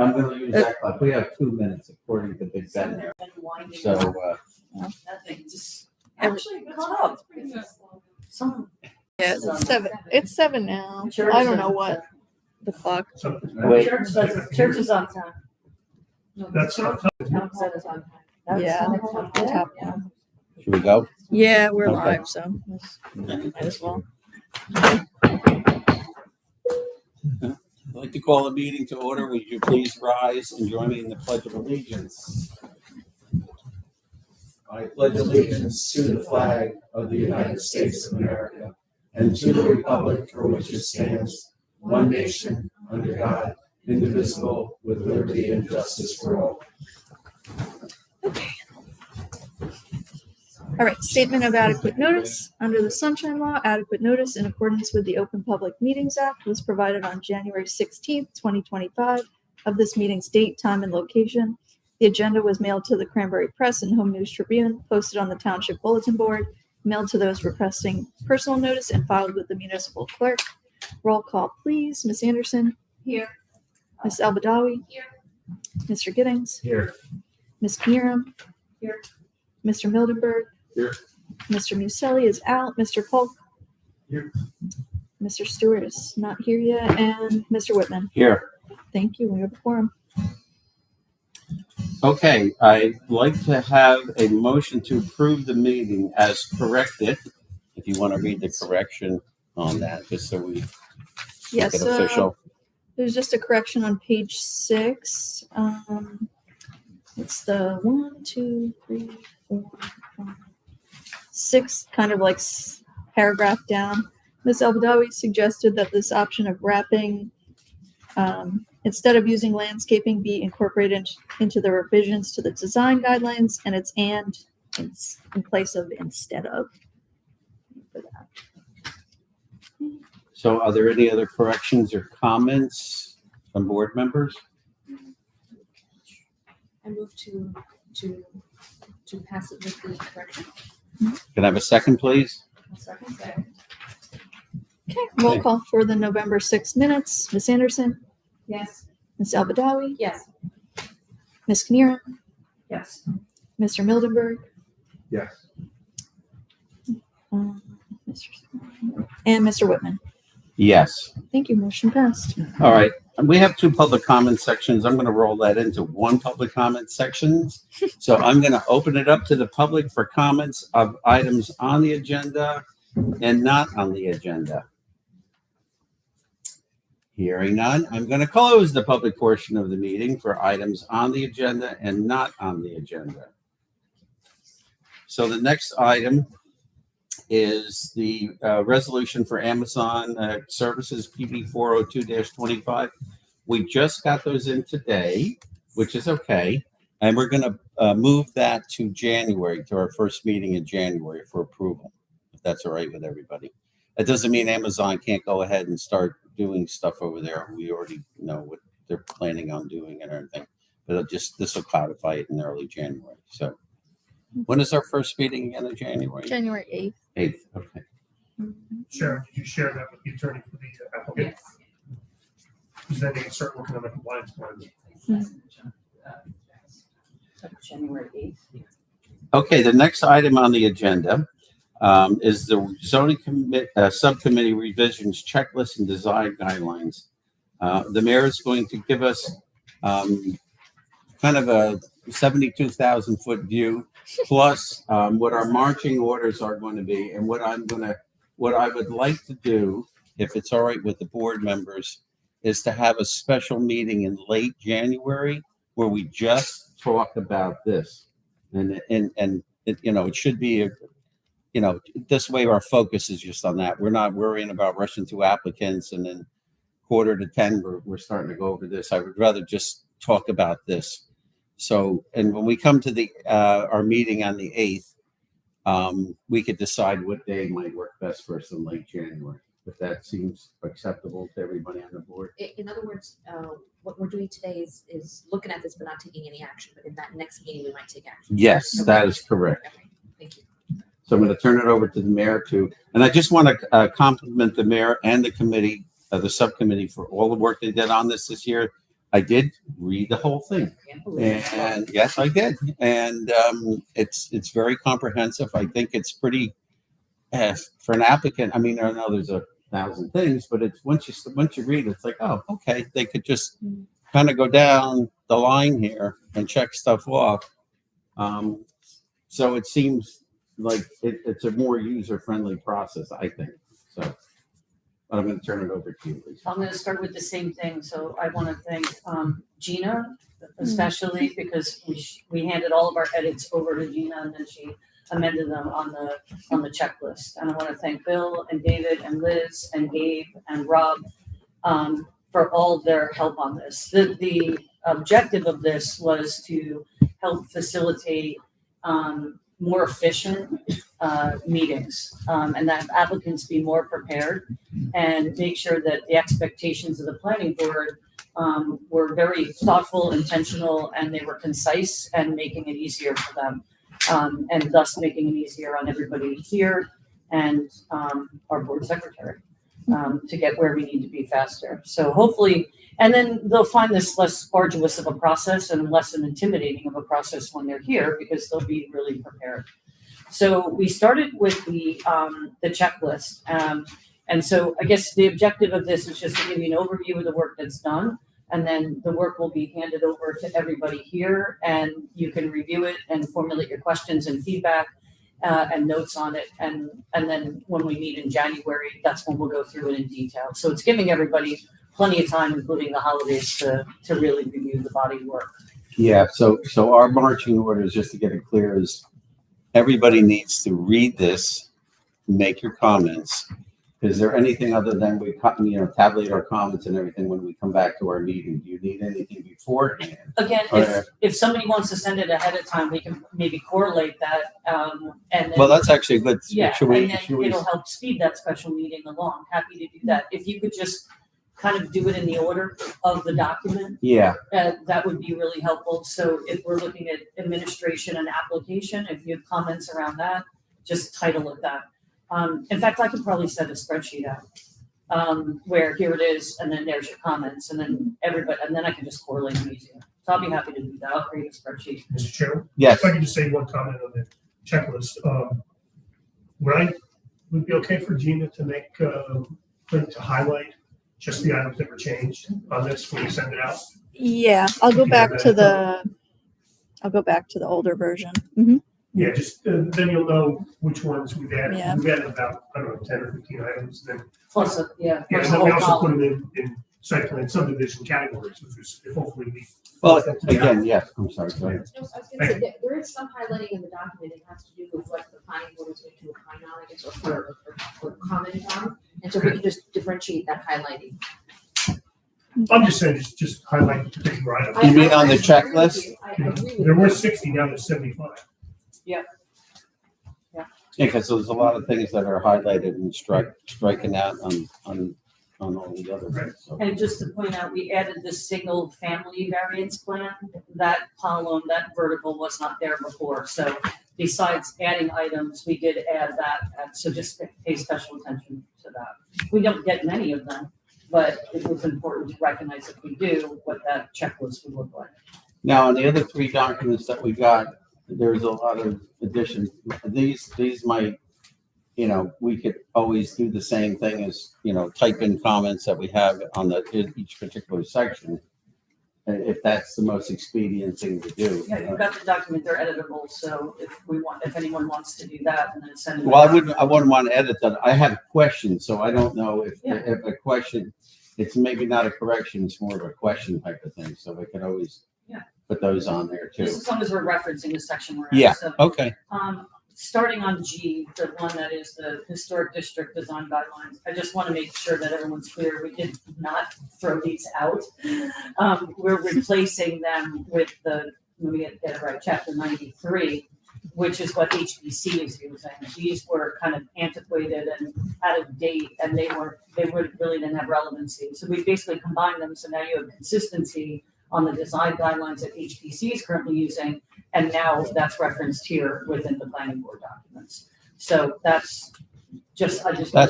I'm going to use that clock. We have 2 minutes according to Big Ben here. So, Nothing, just actually caught up. Some. Yeah, it's 7. It's 7 now. Church I don't says know it's what the clock. wait, Church is on time. That's not tough. Town said it's on time. Yeah, That's top yeah. now. should we go? Yeah, we're Okay. live, so might as well. I'd like to call the meeting to order. Would you please rise and join me in the Pledge of Allegiance? I pledge allegiance to the flag of the United States of America and to the republic for which it stands, one nation, under God, indivisible, with liberty and justice for all. All right, statement of adequate notice. Under the Sunshine Law, adequate notice in accordance with the Open Public Meetings Act was provided on January 16th, 2025 of this meeting's date, time, and location. The agenda was mailed to the Cranberry Press and Home News Tribune, posted on the Township Bulletin Board, mailed to those requesting personal notice, and filed with the municipal clerk. Roll call, please. Ms. Anderson? Here. Ms. Albadawi? Here. Mr. Giddings? Here. Ms. Knierim? Here. Mr. Mildenberg? Here. Mr. Muselli is out. Mr. Polk? Here. Mr. Stewart is not here yet. And Mr. Whitman? Here. Thank you. We have a quorum. Okay, I'd like to have a motion to approve the meeting as corrected. If you want to read the correction on that, just so we make Yes, it official. there's just a correction on page 6. It's the 1, 2, 3, 4, 5, 6, kind of like paragraph down. Ms. Albadawi suggested that this option of wrapping, instead of using landscaping, be incorporated into the revisions to the design guidelines, and it's in place of instead of. For that. So are there any other corrections or comments from board members? I move to pass it with the correction. Can I have a second, please? Second. Okay, roll call for the November 6 minutes. Ms. Anderson, Yes. Ms. Albadawi, Yes. Ms. Knierim, Yes. Mr. Mildenberg, Yes. and Mr. Whitman. Yes. Thank you. Motion passed. All right. We have 2 public comment sections. I'm going to roll that into 1 public comment section. So I'm going to open it up to the public for comments of items on the agenda and not on the agenda. Hearing none, I'm going to close the public portion of the meeting for items on the agenda and not on the agenda. So the next item is the resolution for Amazon Services PB 402-25. We just got those in today, which is okay. And we're going to move that to January, to our first meeting in January for approval, if that's all right with everybody. That doesn't mean Amazon can't go ahead and start doing stuff over there. We already know what they're planning on doing and everything. But this will codify it in early January. So when is our first meeting again in January? January 8th. Okay. 8th. Sharon, did you share that with the attorney for the applicant? Because then they can start working on the compliance plans. January 8th. Okay, the next item on the agenda is the zoning subcommittee revisions checklist and design guidelines. The mayor is going to give us kind of a 72,000 foot view, plus what our marching orders are going to be, and what I would like to do, if it's all right with the board members, is to have a special meeting in late January where we just talk about this, and it, it should be this way our focus is just on that. We're not worrying about rushing through applicants and then 9:45 we're starting to go over this. I would rather just talk about this. So, and when we come to the our meeting on the 8th, we could decide what day might work best for us in late January, if that seems acceptable to everybody on the board. In other words, what we're doing today is looking at this but not taking any action. But in that next meeting, we might take action. Yes, that is correct. Okay, thank you. So I'm going to turn it over to the mayor and I just want to compliment the mayor and the committee, the subcommittee, for all the work they did on this year. I did read the whole thing. Can't believe it. And yes, I did. And it's very comprehensive. I think it's pretty for an applicant. I mean, I know there's 1,000 things, but it's once you read it, it's like, oh, okay, they could just kind of go down the line here and check stuff off. So it seems like it's a more user-friendly process, I think. So, but I'm going to turn it over to you, Lisa. I'm gonna start with the same thing, so I wanna thank Gina, especially because we handed all of our edits over to Gina and then she amended them on the checklist. And I wanna thank Bill and David and Liz and Gabe and Rob for all of their help on this. The objective of this was to help facilitate more efficient meetings, and that applicants be more prepared and make sure that the expectations of the planning board were very thoughtful, intentional, and they were concise and making it easier for them, and thus making it easier on everybody here and our board secretary to get where we need to be faster. So hopefully, and then they'll find this less arduous of a process and less intimidating of a process when they're here because they'll be really prepared. So we started with the checklist. And so I guess the objective of this is just to give you an overview of the work that's done. And then the work will be handed over to everybody here and you can review it and formulate your questions and feedback and notes on it. And then when we meet in January, that's when we'll go through it in detail. So it's giving everybody plenty of time, including the holidays, to really review the body of work. Yeah. So our marching orders, just to get it clear, is everybody needs to read this, make your comments. Is there anything other than we tabulate our comments and everything when we come back to our meeting? Do you need anything beforehand? Again, if somebody wants to send it ahead of time, we can maybe correlate that. And then, Well, that's actually good. yeah, Should we, and then it'll help speed that special meeting along. Happy to do that. If you could just kind of do it in the order of the document, yeah. that would be really helpful. So if we're looking at administration and application, if you have comments around that, just title it that. In fact, I could probably send a spreadsheet out where here it is, and then there's your comments, and then everybody, and then I can just correlate them easier. So I'll be happy to do that. I'll create a spreadsheet. Mr. Chairman, Yes. if I could just say one comment on the checklist. Would it be okay for Gina to make, to highlight just the items that were changed on this when you send it out? Yeah, I'll go Okay, back to then- the older version. Hmm. Yeah, just, then you'll know which ones we've added. Yeah. We've added about, I don't know, 10 or 15 items. Then, Plus, yeah, plus and the then we whole also put column. them in site plan subdivision categories, which is hopefully we. Well, again, yes. I'm sorry. Go ahead. No, I was gonna say, there is some highlighting in the document, it has to do with what the planning board is going to opine on, I guess, or comment on. And so we can just differentiate that highlighting. I'm just saying, just highlight the particular item. You mean on the I agree with checklist? you. I agree with There were you. 60, now there's 75. Yeah, because there's a lot of things that are highlighted and striking out on all the other things. So. And just to point out, we added the single family variance plan. That column, that vertical was not there before. So besides adding items, we did add that. And so just pay special attention to that. We don't get many of them, but it was important to recognize if we do, what that checklist would look like. Now, on the other 3 documents that we got, there's a lot of additions. These might, we could always do the same thing as, type in comments that we have on each particular section. If that's the most expedient thing to do. Yeah, you've got the document, they're editable. So if anyone wants to do that and then send it. Well, I wouldn't want to edit that. I have questions, so I don't know if a question, it's maybe not a correction, it's more of a question type of thing. So we can always put those on there too. Just as long as we're referencing the section we're in. Yeah. So, Okay. starting on G, the one that is the historic district design guidelines, I just want to make sure that everyone's clear. We did not throw these out. We're replacing them with let me get it right, chapter 93, which is what HBC is using. These were kind of antiquated and out of date, and they really didn't have relevancy. So we basically combined them. So now you have consistency on the design guidelines that HPC is currently using, and now that's referenced here within the planning board documents. So that's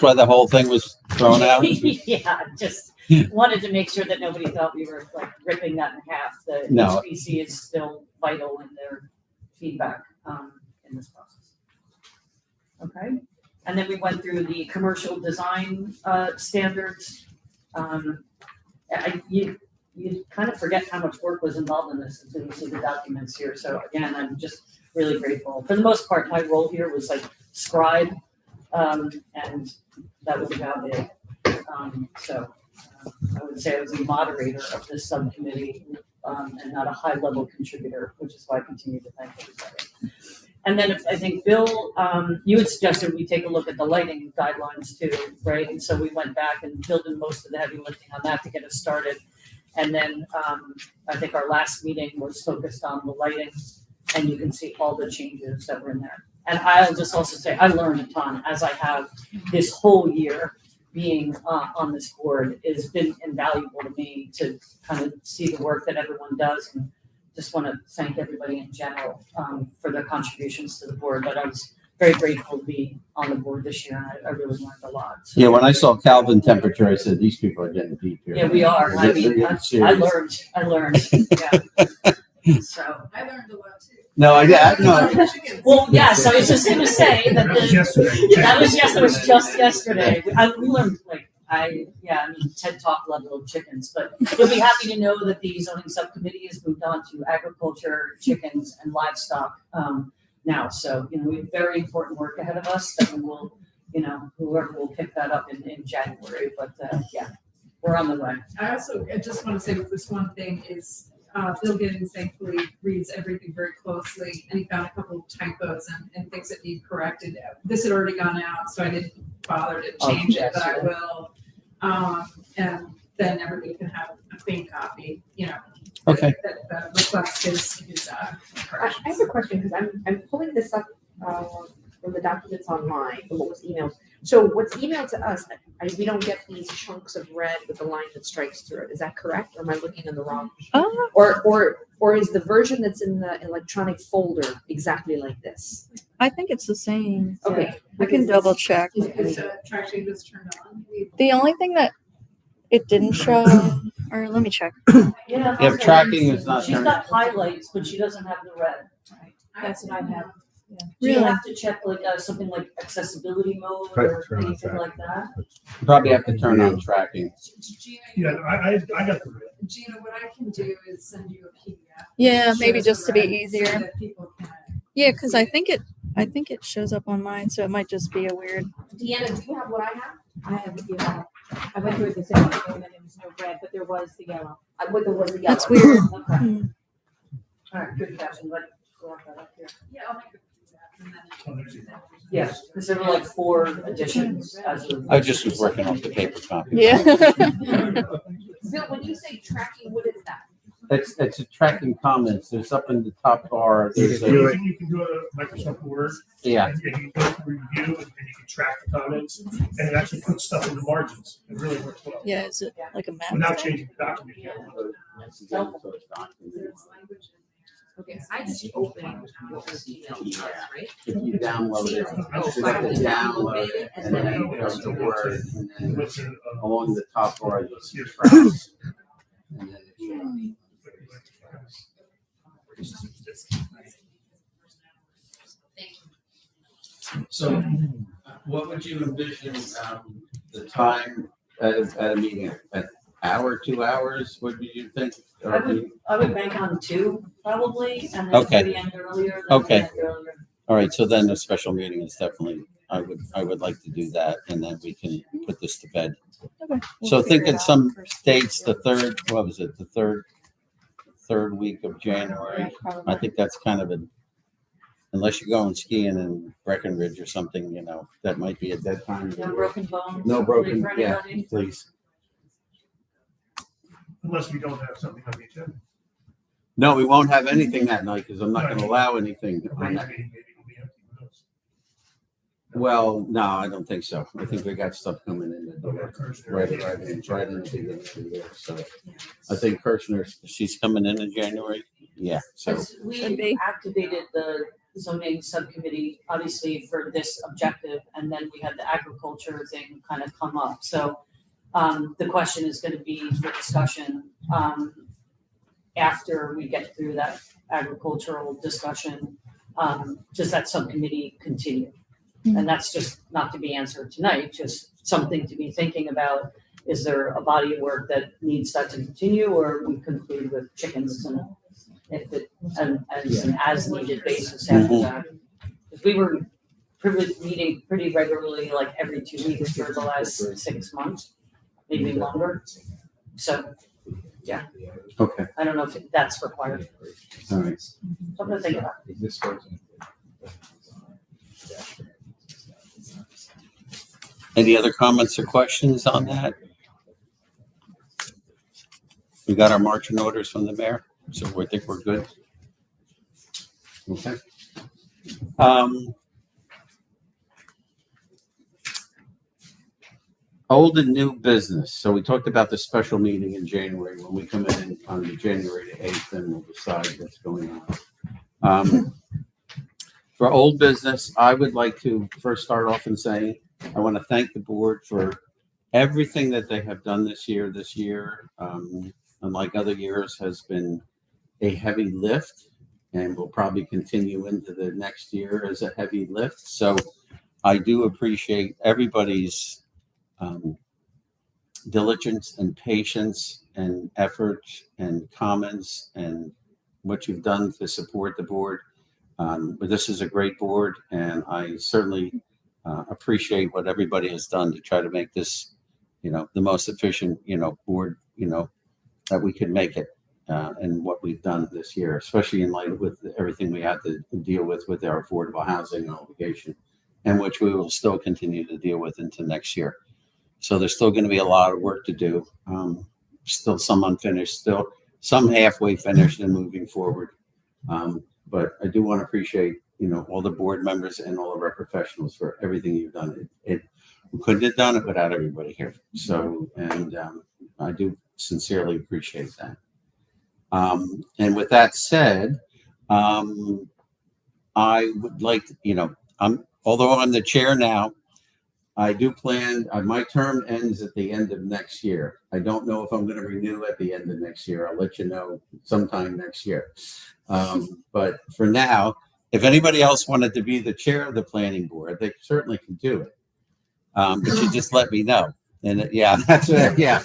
why the whole thing was thrown out. Yeah, just wanted to make sure that nobody thought we were like ripping that in half. The No. HPC is still vital in their feedback in this process. Okay, and then we went through the commercial design standards. You kind of forget how much work was involved in this until you see the documents here. So again, I'm just really grateful. For the most part, my role here was like scribe, and that was about it. I would say I was a moderator of this subcommittee, and not a high-level contributor, which is why I continue to thank everybody. And then I think, Bill, you had suggested we take a look at the lighting guidelines too, right? And so we went back and Bill did most of the heavy lifting on that to get us started. And then I think our last meeting was focused on the lighting, and you can see all the changes that were in there. And I'll just also say, I learned a ton, as I have this whole year being on this board. It has been invaluable to me to kind of see the work that everyone does, and just want to thank everybody in general for their contributions to the board. But I was very grateful to be on the board this year, and I really learned a lot. So, Yeah, when I saw Calvin temperature, I said, these people are getting deep here. yeah, we are. I mean, I learned. Yeah. So. I learned a lot too. No, no. Well, yes, I was just going to say that That was the, yesterday. that was just yesterday. We learned TED Talk level of chickens, but you'll be happy to know that the zoning subcommittee has moved on to agriculture, chickens, and livestock now. So, we have very important work ahead of us that we will, whoever will pick that up in January. But yeah, we're on the way. I just want to say with this one thing is, Bill Giddings thankfully reads everything very closely, and he found a couple of typos and things that need corrected. This had already gone out, so I didn't bother to change it, but I will. And then everybody can have a clean copy, Okay. that reflects his I corrections. have a question, because I'm pulling this up from the documents online, from what was emailed. So what's emailed to us, we don't get these chunks of red with the line that strikes through it. Is that correct? Or am I looking in the wrong? Or is the version that's in the electronic folder exactly like this? I think it's the same. Okay. I can double check. Is track change just turned on? The only thing that it didn't show, or let me check. Yeah, If tracking is not she's turned, got highlights, but she doesn't have the red. That's what I have. Do you Really? have to check like something like accessibility mode Right, or turn on anything track. like that? you probably have to turn on tracking. Gina, Yeah, I got the red. Gina, what I can do is send you a PDF. Yeah, that maybe shows just the to be red so easier. that people can. Yeah, because I think it shows up on mine, so it might just be a weird. Deanna, do you have what I have? I have the yellow. I went through it this afternoon and there was no red, but there was the yellow. What was the yellow? That's weird. Okay. Hmm. All right, good catching, but we'll have that up here. Yeah, I'll make a PDF and then. Oh, there's it. Yeah, because there were like 4 additions as of. I just was working off the paper copy. Yeah. Bill, when you say tracking, what is that? It's a tracking comments. There's up in the top bar. There's You a, can do a Microsoft Word. yeah. And you can go through review and you can track the comments, and it actually puts stuff in the margins. It really works well. Yeah, is it like a map? Without thing? changing the document. Okay, I just opened what was emailed to us, right? If you download it, Oh, you have to so download it and then go to Word and then With the, along the top bar you'll see tracks. And then it So what would you envision, the time at a meeting, an hour, 2 hours, what do you think? I would bank on 2 probably, and then Okay. maybe end earlier. than Okay. end earlier. All right, so then a special meeting is definitely, I would like to do that, and then we can put this to bed. Okay, we'll So figure it thinking out some first. dates, the third, what was it, the third week of January? Yeah, probably. I think that's kind of unless you're going skiing in Breckenridge or something, that might be a dead time. No broken bones. No broken, for yeah, anybody? please. unless we don't have something on the agenda. No, we won't have anything that night because I'm not going to allow anything The on next that. meeting maybe will be empty. Who knows? Well, no, I don't think so. I think we got stuff coming in the door Kirshner. right in the beginning of the year. So I think Kirshner, she's coming in January. Yeah, so, Because Should we be. activated the zoning subcommittee, obviously for this objective, and then we had the agriculture thing kind of come up. So The question is gonna be for discussion, after we get through that agricultural discussion, does that subcommittee continue? And that's just not to be answered tonight, just something to be thinking about. Is there a body of work that needs that to continue, or we conclude with chickens and if it, and it's an as needed basis after that? Because we were meeting pretty regularly, like every 2 weeks for the last 6 months, maybe longer. So, Okay, I don't know if that's required, all right. something to think about. Any other comments or questions on that? We got our marching orders from the mayor, so we think we're good. Okay. Old and new business. So we talked about the special meeting in January. When we come in on the January 8th, then we'll decide what's going on. For old business, I would like to first start off and say, I want to thank the board for everything that they have done this year. This year, unlike other years, has been a heavy lift and will probably continue into the next year as a heavy lift. So I do appreciate everybody's diligence and patience and effort and comments and what you've done to support the board. But this is a great board, and I certainly appreciate what everybody has done to try to make this, the most efficient, board, that we can make it, and what we've done this year, especially in light with everything we had to deal with our affordable housing obligation, and which we will still continue to deal with into next year. So there's still going to be a lot of work to do. Still some unfinished, still some halfway finished and moving forward. But I do want to appreciate, all the board members and all of our professionals for everything you've done. We couldn't have done it without everybody here. So, and I do sincerely appreciate that. And with that said, I would like to, although I'm the chair now, I do plan, my term ends at the end of next year. I don't know if I'm going to renew at the end of next year. I'll let you know sometime next year. But for now, if anybody else wanted to be the chair of the planning board, they certainly can do it. But you just let me know. And yeah, that's it. Yeah.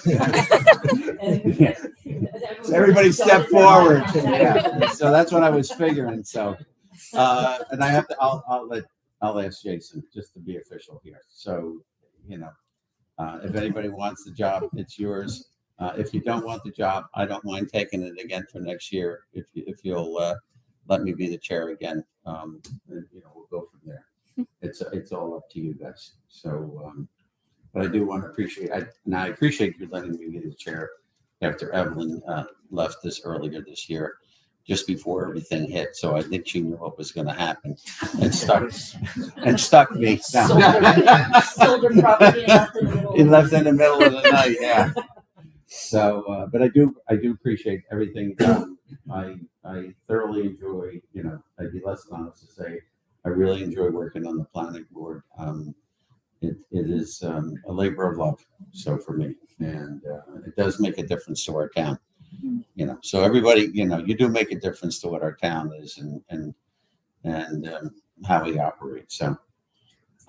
So everybody step forward. Yeah. So that's what I was figuring. So, and I have to, I'll ask Jason just to be official here. So, if anybody wants the job, it's yours. If you don't want the job, I don't mind taking it again for next year. If you'll let me be the chair again, and, we'll go from there. It's all up to you guys. So, but I do want to appreciate. I appreciate you letting me be the chair after Evelyn left earlier this year, just before everything hit. So I think she knew what was going to happen and stuck me. Sold her property and left in the middle. He left in the middle of the night. Yeah. So, but I do appreciate everything. I thoroughly enjoy. I'd be less than honest to say I really enjoy working on the planning board. It is a labor of love. So for me, and it does make a difference to our town. So everybody, you do make a difference to what our town is and how we operate. So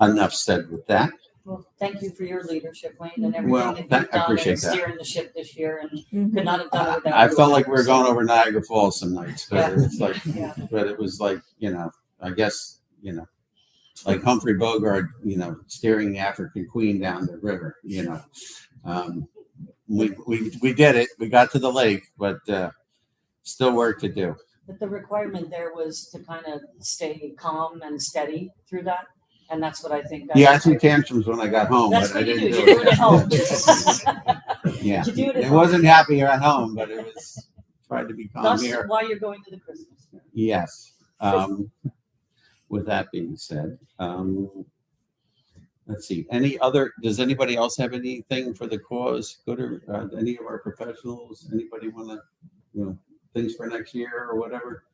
enough said with that. Well, thank you for your leadership, Wayne, and everything Well, that you've I done appreciate in that. steering the ship this year, and could not have done it without I you. felt like we were going over Niagara Falls some nights, but Yeah. it was like, Yeah. but it was like, I guess, like Humphrey Bogart, steering the African Queen down the river. We did it. We got to the lake, but still work to do. But the requirement there was to kind of stay calm and steady through that, and that's what I think. Yeah, I threw tantrums when I got home, That's but I what you didn't do. do You do it at home. it. Yeah, You do it at it home. wasn't happier at home, but it was tried to be calm That's here. why you're going to the Christmas. Yes. With that being said, let's see. Does anybody else have anything for the cause? Go to any of our professionals. Anybody want to, things for next year or whatever?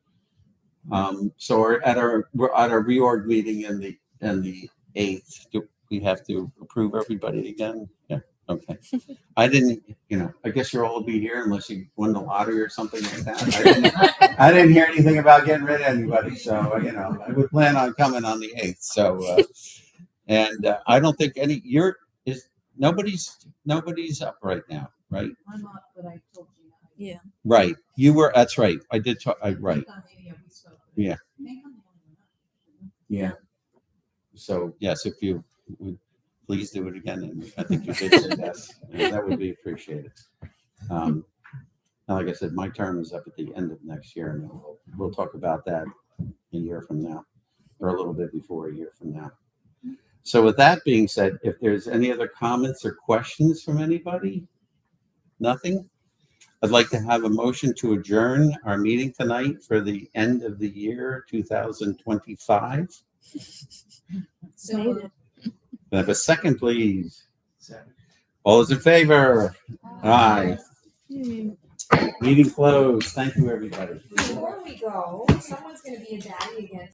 So at our reorg meeting in the 8th, do we have to approve everybody again? Yeah. Okay. I didn't, I guess you'll all be here unless you won the lottery or something like that. I didn't hear anything about getting rid of anybody. So, I would plan on coming on the 8th. So, I don't think nobody's up right now, right? I'm up, but I told you. Right. You were, that's right. I did talk, right. Yeah, we spoke. Yeah. I think I'm the only one. Yeah. So, yes, if you would please do it again. And I think you did say yes. And that would be appreciated. And like I said, my term is up at the end of next year, and we'll talk about that a year from now, or a little bit before a year from now. So with that being said, if there's any other comments or questions from anybody, nothing? I'd like to have a motion to adjourn our meeting tonight for the end of the year 2025. So. Can I have a second, please? All those in favor? Aye. Meeting closed. Thank you, everybody. Before we go, someone's gonna be a daddy again.